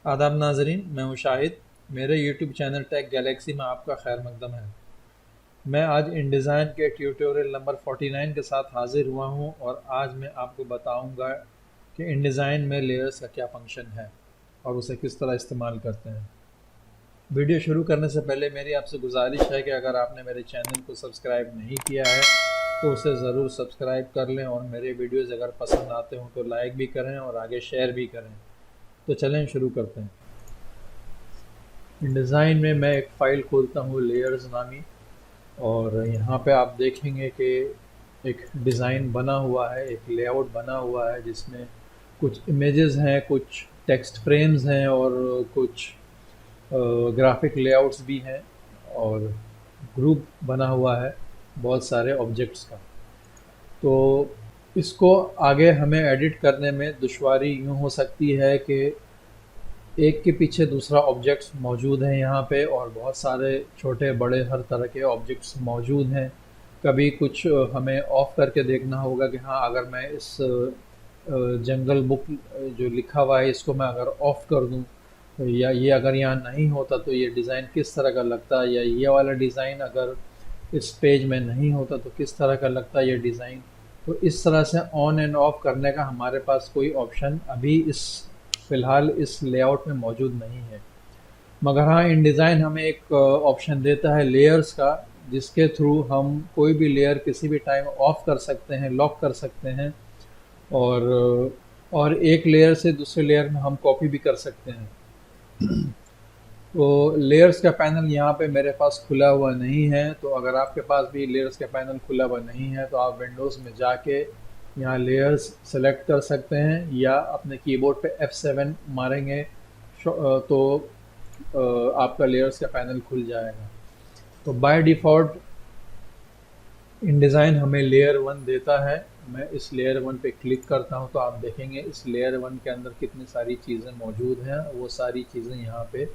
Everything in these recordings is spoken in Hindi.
आदाब नाजरीन, मैं हूँ शाहिद। मेरे YouTube चैनल टेक गैलेक्सी में आपका खैर मकदम है। मैं आज InDesign के ट्यूटोरियल नंबर 49 के साथ हाजिर हुआ हूँ और आज मैं आपको बताऊँगा कि InDesign में लेयर्स का क्या फंक्शन है और उसे किस तरह इस्तेमाल करते हैं। वीडियो शुरू करने से पहले मेरी आपसे गुजारिश है कि अगर आपने मेरे चैनल को सब्सक्राइब नहीं किया है तो उसे ज़रूर सब्सक्राइब कर लें और मेरे वीडियोज़ अगर पसंद आते हों तो लाइक भी करें और आगे शेयर भी करें। तो चलें शुरू करते हैं। डिज़ाइन में मैं एक फ़ाइल खोलता हूँ लेयर्स नामी, और यहाँ पे आप देखेंगे कि एक डिज़ाइन बना हुआ है, एक लेआउट बना हुआ है जिसमें कुछ इमेजेस हैं, कुछ टेक्स्ट फ्रेम्स हैं और कुछ ग्राफिक लेआउट्स भी हैं, और ग्रुप बना हुआ है बहुत सारे ऑब्जेक्ट्स का। तो इसको आगे हमें एडिट करने में दुश्वारी यूँ हो सकती है कि एक के पीछे दूसरा ऑब्जेक्ट्स मौजूद हैं यहाँ पे, और बहुत सारे छोटे बड़े हर तरह के ऑब्जेक्ट्स मौजूद हैं। कभी कुछ हमें ऑफ करके देखना होगा कि हाँ, अगर मैं इस जंगल बुक जो लिखा हुआ है इसको मैं अगर ऑफ कर दूँ, या ये अगर यहाँ नहीं होता तो ये डिज़ाइन किस तरह का लगता, या ये वाला डिज़ाइन अगर इस पेज में नहीं होता तो किस तरह का लगता ये डिज़ाइन। तो इस तरह से ऑन एंड ऑफ करने का हमारे पास कोई ऑप्शन अभी इस फ़िलहाल इस लेआउट में मौजूद नहीं है। मगर हाँ, इन डिज़ाइन हमें एक ऑप्शन देता है लेयर्स का, जिसके थ्रू हम कोई भी लेयर किसी भी टाइम ऑफ कर सकते हैं, लॉक कर सकते हैं, और एक लेयर से दूसरे लेयर में हम कॉपी भी कर सकते हैं। तो लेयर्स का पैनल यहाँ पे मेरे पास खुला हुआ नहीं है, तो अगर आपके पास भी लेयर्स का पैनल खुला हुआ नहीं है तो आप विंडोज़ में जाके यहाँ लेयर्स सेलेक्ट कर सकते हैं, या अपने कीबोर्ड पे F7 मारेंगे तो आपका लेयर्स का पैनल खुल जाएगा। तो बाय डिफ़ॉल्ट InDesign हमें लेयर 1 देता है। मैं इस लेयर 1 पे क्लिक करता हूँ तो आप देखेंगे इस लेयर 1 के अंदर कितनी सारी चीज़ें मौजूद हैं, वो सारी चीज़ें यहाँ पे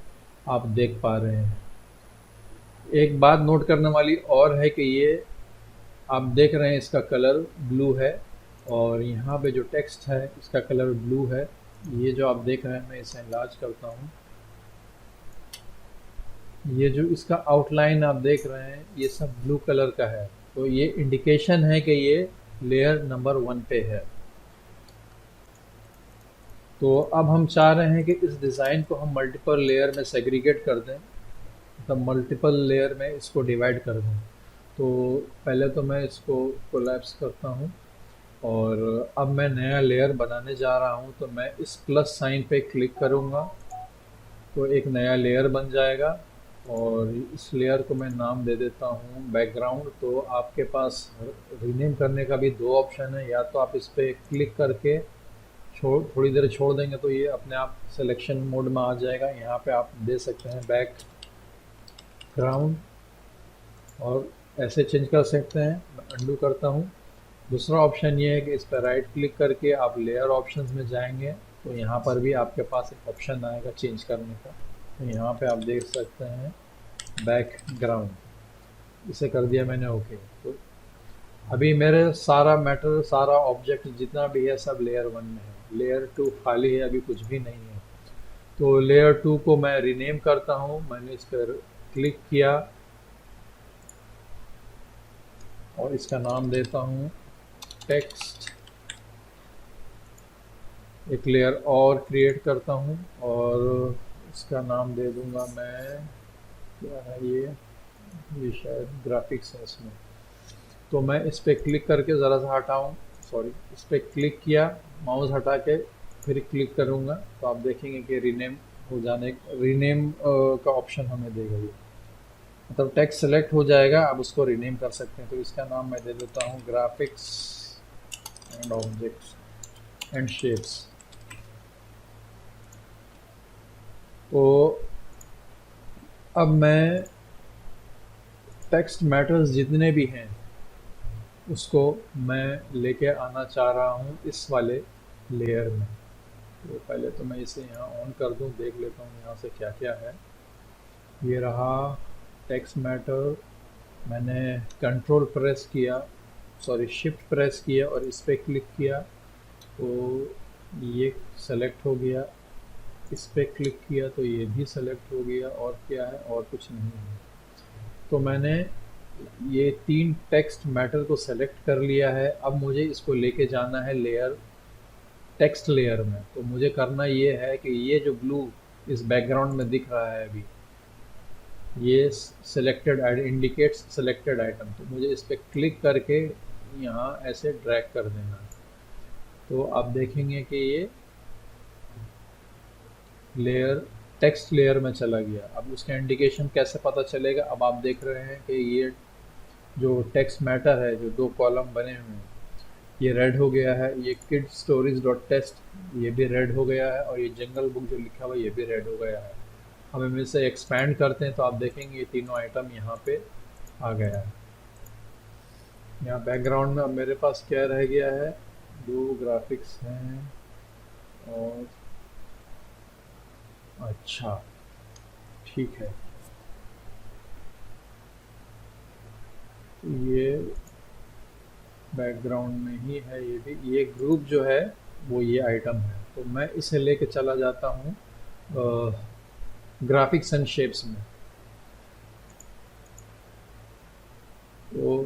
आप देख पा रहे हैं। एक बात नोट करने वाली और है कि ये आप देख रहे हैं इसका कलर ब्लू है, और यहाँ पे जो टेक्स्ट है इसका कलर ब्लू है। ये जो आप देख रहे हैं, मैं इसे एनलार्ज करता हूँ। ये जो इसका आउटलाइन आप देख रहे हैं ये सब ब्लू कलर का है, तो ये इंडिकेशन है कि ये लेयर नंबर 1 पे है। तो अब हम चाह रहे हैं कि इस डिज़ाइन को हम मल्टीपल लेयर में सेग्रीगेट कर दें, मतलब मल्टीपल लेयर में इसको डिवाइड कर दें। तो पहले तो मैं इसको कोलैप्स करता हूँ, और अब मैं नया लेयर बनाने जा रहा हूँ, तो मैं इस प्लस साइन पे क्लिक करूँगा तो एक नया लेयर बन जाएगा, और इस लेयर को मैं नाम दे देता हूँ बैकग्राउंड। तो आपके पास रीनेम करने का भी दो ऑप्शन है, या तो आप इस पर क्लिक करके थोड़ी देर छोड़ देंगे तो ये अपने आप सिलेक्शन मोड में आ जाएगा। यहाँ पे आप दे सकते हैं बैकग्राउंड, और ऐसे चेंज कर सकते हैं। मैं अंडू करता हूँ। दूसरा ऑप्शन ये है कि इस पर राइट क्लिक करके आप लेयर ऑप्शंस में जाएंगे, तो यहाँ पर भी आपके पास एक ऑप्शन आएगा चेंज करने का। तो यहाँ पे आप देख सकते हैं बैकग्राउंड, इसे कर दिया मैंने ओके। तो अभी मेरे सारा मैटर, सारा ऑब्जेक्ट जितना भी है सब लेयर 1 में है। लेयर 2 खाली है, अभी कुछ भी नहीं है। तो लेयर 2 को मैं रीनेम करता हूँ। मैंने इस पर क्लिक किया और इसका नाम देता हूँ टेक्स्ट। एक लेयर और क्रिएट करता हूँ और इसका नाम दे दूँगा मैं, क्या है ये शायद ग्राफिक्स है इसमें। तो मैं इस पर क्लिक करके ज़रा सा हटाऊँ, सॉरी, इस पर क्लिक किया, माउस हटा के फिर क्लिक करूँगा तो आप देखेंगे कि रीनेम हो जाने, रीनेम का ऑप्शन हमें देगा ये, मतलब टेक्स्ट सेलेक्ट हो जाएगा। आप उसको रीनेम कर सकते हैं। तो इसका नाम मैं दे देता हूँ graphics and objects and shapes. तो अब मैं टेक्स्ट मैटर्स जितने भी हैं उसको मैं लेके आना चाह रहा हूँ इस वाले लेयर में। तो पहले तो मैं इसे यहाँ ऑन कर दूँ, देख लेता हूँ यहाँ से क्या क्या है। ये रहा टेक्स्ट मैटर। मैंने कंट्रोल प्रेस किया, सॉरी शिफ्ट प्रेस किया और इस पर क्लिक किया तो ये सेलेक्ट हो गया। इस पे क्लिक किया तो ये भी सेलेक्ट हो गया, और क्या है, और कुछ नहीं है। तो मैंने ये 3 टेक्स्ट मैटर को सेलेक्ट कर लिया है। अब मुझे इसको लेके जाना है लेयर, टेक्स्ट लेयर में। तो मुझे करना ये है कि ये जो ब्लू इस बैकग्राउंड में दिख रहा है अभी, ये सिलेक्टेड इंडिकेट्स सिलेक्टेड आइटम, तो मुझे इस पर क्लिक करके यहाँ ऐसे ड्रैग कर देना है। तो आप देखेंगे कि ये लेयर टेक्स्ट लेयर में चला गया। अब उसका इंडिकेशन कैसे पता चलेगा, अब आप देख रहे हैं कि ये जो टेक्स्ट मैटर है, जो 2 कॉलम बने हुए हैं, ये रेड हो गया है। ये किड स्टोरीज डॉट टेस्ट, ये भी रेड हो गया है। और ये जंगल बुक जो लिखा हुआ है, ये भी रेड हो गया है। हम इनमें से एक्सपैंड करते हैं तो आप देखेंगे ये तीनों आइटम यहाँ पे आ गया है। यहाँ बैकग्राउंड में अब मेरे पास क्या रह गया है, 2 ग्राफिक्स हैं। और अच्छा, ठीक है, तो ये बैकग्राउंड में ही है। ये भी, ये ग्रुप जो है वो ये आइटम है। तो मैं इसे लेके चला जाता हूँ ग्राफिक्स एंड शेप्स में। तो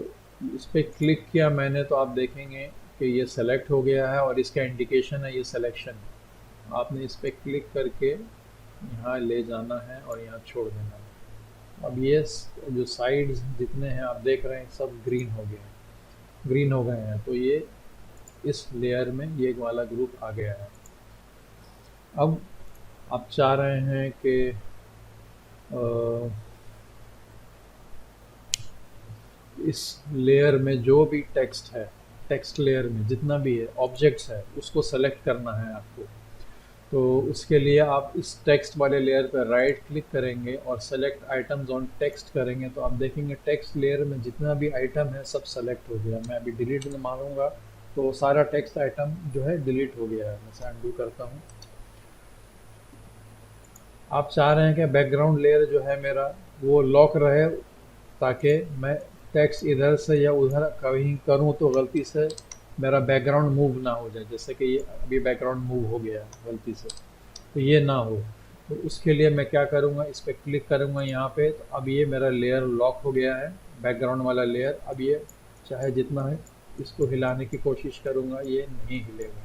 इस पर क्लिक किया मैंने तो आप देखेंगे कि ये सेलेक्ट हो गया है, और इसका इंडिकेशन है ये सिलेक्शन। आपने इस पर क्लिक करके यहाँ ले जाना है और यहाँ छोड़ देना है। अब ये जो साइड्स जितने हैं आप देख रहे हैं सब ग्रीन हो गए हैं, ग्रीन हो गए हैं। तो ये इस लेयर में ये वाला ग्रुप आ गया है। अब आप चाह रहे हैं कि इस लेयर में जो भी टेक्स्ट है, टेक्स्ट लेयर में जितना भी है ऑब्जेक्ट्स है, उसको सेलेक्ट करना है आपको। तो उसके लिए आप इस टेक्स्ट वाले लेयर पर राइट क्लिक करेंगे और सेलेक्ट आइटम्स ऑन टेक्स्ट करेंगे। तो आप देखेंगे टेक्स्ट लेयर में जितना भी आइटम है सब सेलेक्ट हो गया। मैं अभी डिलीट में मारूंगा तो सारा टेक्स्ट आइटम जो है डिलीट हो गया है। मैं इसे अनडू करता हूँ। आप चाह रहे हैं कि बैकग्राउंड लेयर जो है मेरा वो लॉक रहे, ताकि मैं टेक्स्ट इधर से या उधर कहीं करूं तो गलती से मेरा बैकग्राउंड मूव ना हो जाए। जैसे कि ये अभी बैकग्राउंड मूव हो गया गलती से, तो ये ना हो। तो उसके लिए मैं क्या करूँगा, इस पर क्लिक करूँगा यहाँ पे। तो अब ये मेरा लेयर लॉक हो गया है, बैकग्राउंड वाला लेयर। अब ये चाहे जितना है इसको हिलाने की कोशिश करूँगा, ये नहीं हिलेगा,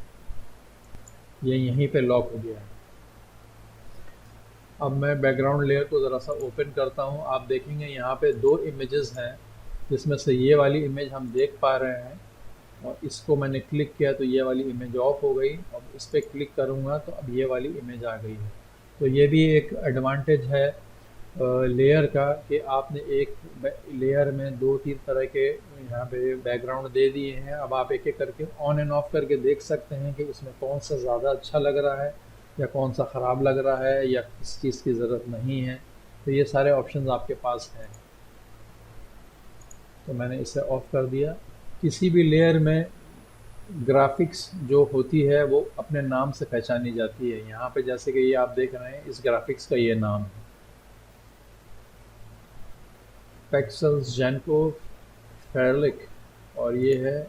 ये यहीं पे लॉक हो गया है। अब मैं बैकग्राउंड लेयर को ज़रा सा ओपन करता हूँ। आप देखेंगे यहाँ पे 2 इमेजेस हैं, जिसमें से ये वाली इमेज हम देख पा रहे हैं, और इसको मैंने क्लिक किया तो ये वाली इमेज ऑफ हो गई। अब इस पर क्लिक करूँगा तो अब ये वाली इमेज आ गई है। तो ये भी एक एडवांटेज है लेयर का, कि आपने एक लेयर में 2-3 तरह के यहाँ पे बैकग्राउंड दे दिए हैं। अब आप एक एक करके ऑन एंड ऑफ करके देख सकते हैं कि उसमें कौन सा ज़्यादा अच्छा लग रहा है या कौन सा ख़राब लग रहा है या किस चीज़ की ज़रूरत नहीं है। तो ये सारे ऑप्शंस आपके पास हैं। तो मैंने इसे ऑफ कर दिया। किसी भी लेयर में ग्राफिक्स जो होती है वो अपने नाम से पहचानी जाती है। यहाँ पे जैसे कि ये आप देख रहे हैं, इस ग्राफिक्स का ये नाम है पेक्सल्स जेनको फेरलिक, और ये है,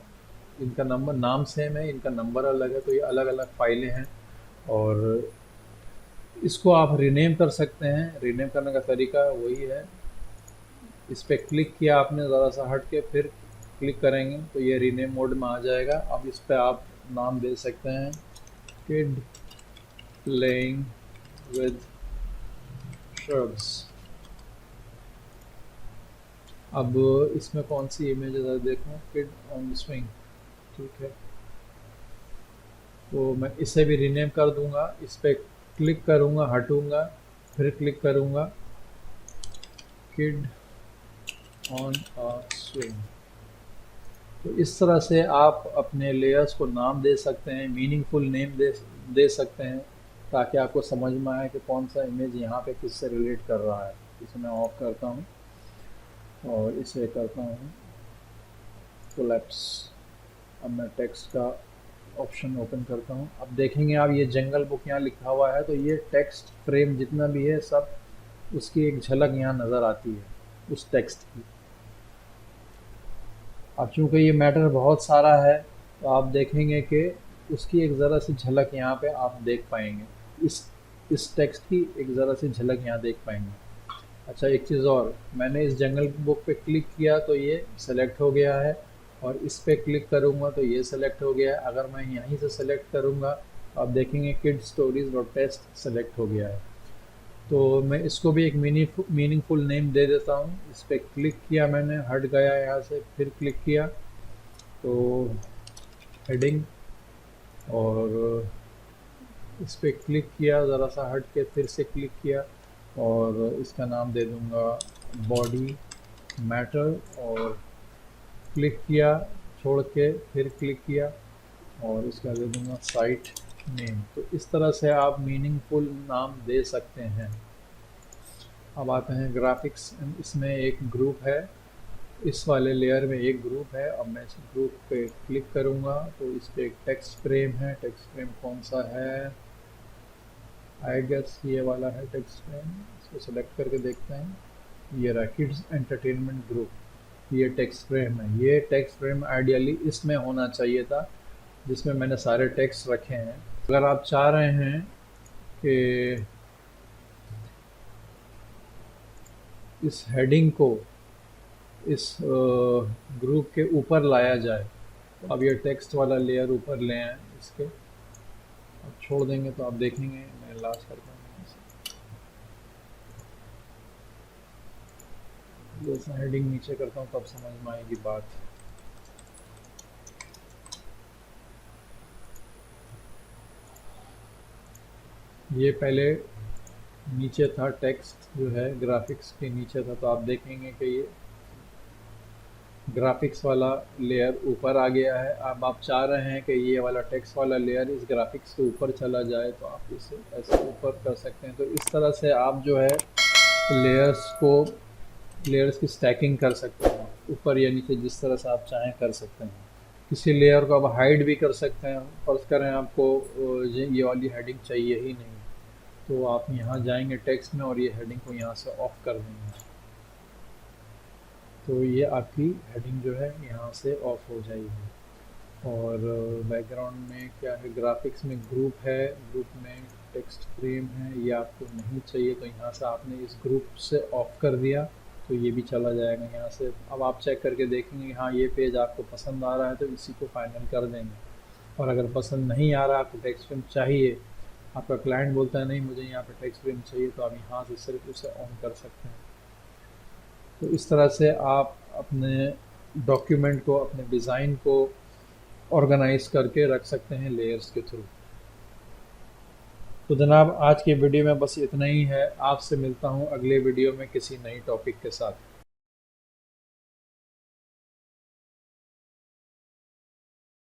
इनका नंबर, नाम सेम है, इनका नंबर अलग है। तो ये अलग अलग फाइलें हैं, और इसको आप रीनेम कर सकते हैं। रीनेम करने का तरीका वही है, इस पर क्लिक किया आपने ज़रा सा हट के, फिर क्लिक करेंगे तो ये रीनेम मोड में आ जाएगा। अब इस पर आप नाम दे सकते हैं किड प्लेइंग विद श्रब्स। अब इसमें कौन सी इमेज है देखो, किड ऑन स्विंग, ठीक है। तो मैं इसे भी रीनेम कर दूंगा। इस पर क्लिक करूंगा, हटूंगा, फिर क्लिक करूंगा, किड ऑन अ स्विंग। तो इस तरह से आप अपने लेयर्स को नाम दे सकते हैं, मीनिंगफुल नेम दे सकते हैं, ताकि आपको समझ में आए कि कौन सा इमेज यहाँ पे किससे रिलेट कर रहा है। इसे मैं ऑफ करता हूँ और इसे करता हूँ कोलैप्स। अब मैं टेक्स्ट का ऑप्शन ओपन करता हूँ। अब देखेंगे आप, ये जंगल बुक यहाँ लिखा हुआ है, तो ये टेक्स्ट फ्रेम जितना भी है सब, उसकी एक झलक यहाँ नज़र आती है उस टेक्स्ट की। अब चूँकि ये मैटर बहुत सारा है, तो आप देखेंगे कि उसकी एक ज़रा सी झलक यहाँ पे आप देख पाएंगे। इस इस टेक्स्ट की एक ज़रा सी झलक यहाँ देख पाएंगे। अच्छा, एक चीज़ और, मैंने इस जंगल बुक पे क्लिक किया तो ये सेलेक्ट हो गया है, और इस पे क्लिक करूँगा तो ये सेलेक्ट हो गया है। अगर मैं यहीं से सेलेक्ट करूँगा तो आप देखेंगे किड स्टोरीज और टेस्ट सेलेक्ट हो गया है। तो मैं इसको भी एक मीनिंगफुल नेम दे देता हूँ। इस पर क्लिक किया मैंने, हट गया यहाँ से, फिर क्लिक किया तो हेडिंग, और इस पर क्लिक किया, ज़रा सा हट के फिर से क्लिक किया, और इसका नाम दे दूँगा बॉडी मैटर, और क्लिक किया, छोड़ के फिर क्लिक किया, और इसका दे दूँगा साइट नेम। तो इस तरह से आप मीनिंगफुल नाम दे सकते हैं। अब आते हैं ग्राफिक्स। इसमें एक ग्रुप है, इस वाले लेयर में एक ग्रुप है। अब मैं इस ग्रुप पे क्लिक करूँगा तो इस पे एक टेक्स्ट फ्रेम है। टेक्स्ट फ्रेम कौन सा है? आई गेस ये वाला है टेक्स्ट फ्रेम। इसको सेलेक्ट करके देखते हैं। ये रहा किड्स एंटरटेनमेंट ग्रुप, ये टेक्स्ट फ्रेम है। ये टेक्स्ट फ्रेम आइडियली इसमें होना चाहिए था, जिसमें मैंने सारे टेक्स्ट रखे हैं। अगर आप चाह रहे हैं कि इस हेडिंग को इस ग्रुप के ऊपर लाया जाए, तो अब ये टेक्स्ट वाला लेयर ऊपर ले आए इसके। अब छोड़ देंगे तो आप देखेंगे, मैं लास्ट करता हूँ जैसा हेडिंग नीचे करता हूँ तब समझ में आएगी बात। ये पहले नीचे था, टेक्स्ट जो है ग्राफिक्स के नीचे था, तो आप देखेंगे कि ये ग्राफिक्स वाला लेयर ऊपर आ गया है। अब आप चाह रहे हैं कि ये वाला टेक्स्ट वाला लेयर इस ग्राफिक्स के ऊपर चला जाए, तो आप इसे ऐसे ऊपर कर सकते हैं। तो इस तरह से आप जो है लेयर्स की स्टैकिंग कर सकते हैं, ऊपर या नीचे जिस तरह से आप चाहें कर सकते हैं। किसी लेयर को आप हाइड भी कर सकते हैं। फर्ज करें आपको ये वाली हेडिंग चाहिए ही नहीं, तो आप यहाँ जाएंगे टेक्स्ट में और ये हेडिंग को यहाँ से ऑफ कर देंगे, तो ये आपकी हेडिंग जो है यहाँ से ऑफ हो जाएगी। और बैकग्राउंड में क्या है, ग्राफिक्स में ग्रुप है, ग्रुप में टेक्स्ट फ्रेम है, ये आपको नहीं चाहिए तो यहाँ से आपने इस ग्रुप से ऑफ कर दिया तो ये भी चला जाएगा यहाँ से। अब आप चेक करके देखेंगे, हाँ ये पेज आपको पसंद आ रहा है तो इसी को फाइनल कर देंगे। और अगर पसंद नहीं आ रहा, आपको टेक्स्ट फ्रेम चाहिए, आपका क्लाइंट बोलता है नहीं मुझे यहाँ पे टेक्स्ट फ्रेम चाहिए, तो आप यहाँ से सिर्फ उसे ऑन कर सकते हैं। तो इस तरह से आप अपने डॉक्यूमेंट को, अपने डिज़ाइन को ऑर्गेनाइज करके रख सकते हैं लेयर्स के थ्रू। तो जनाब, आज की वीडियो में बस इतना ही है। आपसे मिलता हूँ अगले वीडियो में किसी नई टॉपिक के साथ।